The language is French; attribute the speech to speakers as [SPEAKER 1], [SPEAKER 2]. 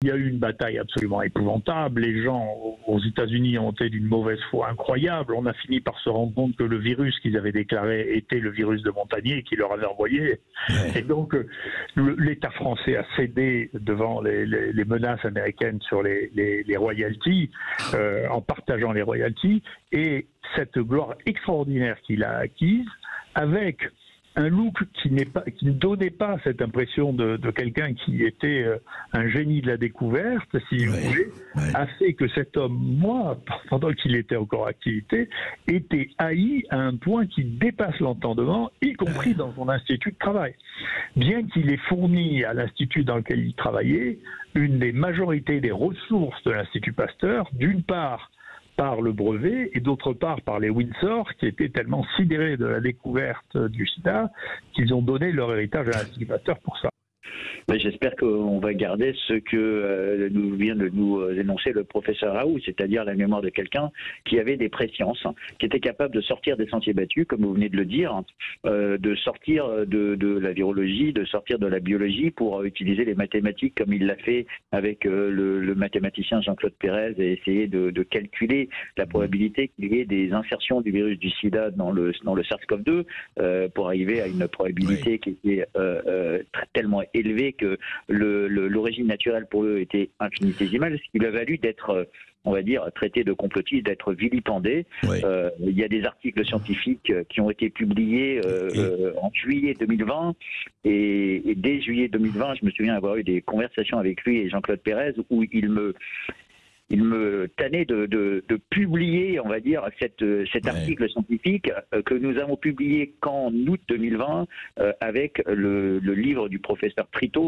[SPEAKER 1] Il y a eu une bataille absolument épouvantable. Les gens aux États-Unis ont été d'une mauvaise foi incroyable. On a fini par se rendre compte que le virus qu'ils avaient déclaré était le virus de Montagnier qui leur avait envoyé.
[SPEAKER 2] Ouais.
[SPEAKER 1] Et donc, l'État français a cédé devant les menaces américaines sur les royalties, en partageant les royalties. Et cette gloire extraordinaire qu'il a acquise, avec un look qui ne donnait pas cette impression de quelqu'un qui était un génie de la découverte, si vous voulez, a fait que cet homme, moi, pendant qu'il était encore en activité, était haï à un point qui dépasse l'entendement, y compris dans son institut de travail. Bien qu'il ait fourni à l'institut dans lequel il travaillait une des majorités des ressources de l'Institut Pasteur, d'une part par le brevet et d'autre part par les Windsor qui étaient tellement sidérés de la découverte du sida qu'ils ont donné leur héritage à l'Institut Pasteur pour ça.
[SPEAKER 3] Mais j'espère qu'on va garder ce que nous vient de nous énoncer le professeur Raoult, c'est-à-dire la mémoire de quelqu'un qui avait des présciences, qui était capable de sortir des sentiers battus, comme vous venez de le dire, de sortir de la virologie, de sortir de la biologie pour utiliser les mathématiques comme il l'a fait avec le mathématicien Jean-Claude Pérez et essayer de calculer la probabilité qu'il y ait des insertions du virus du sida dans le SARS-CoV-2 pour arriver à une probabilité qui était tellement élevée que l'origine naturelle pour eux était infinitésimale, ce qui lui a valu d'être, on va dire, traité de complotiste, d'être vilipendé. Il y a des articles scientifiques qui ont été publiés en juillet 2020 et dès juillet 2020, je me souviens avoir eu des conversations avec lui et Jean-Claude Pérez où il me tannait de publier, on va dire, cet article scientifique que nous avons publié qu'en août 2020 avec le livre du professeur Trito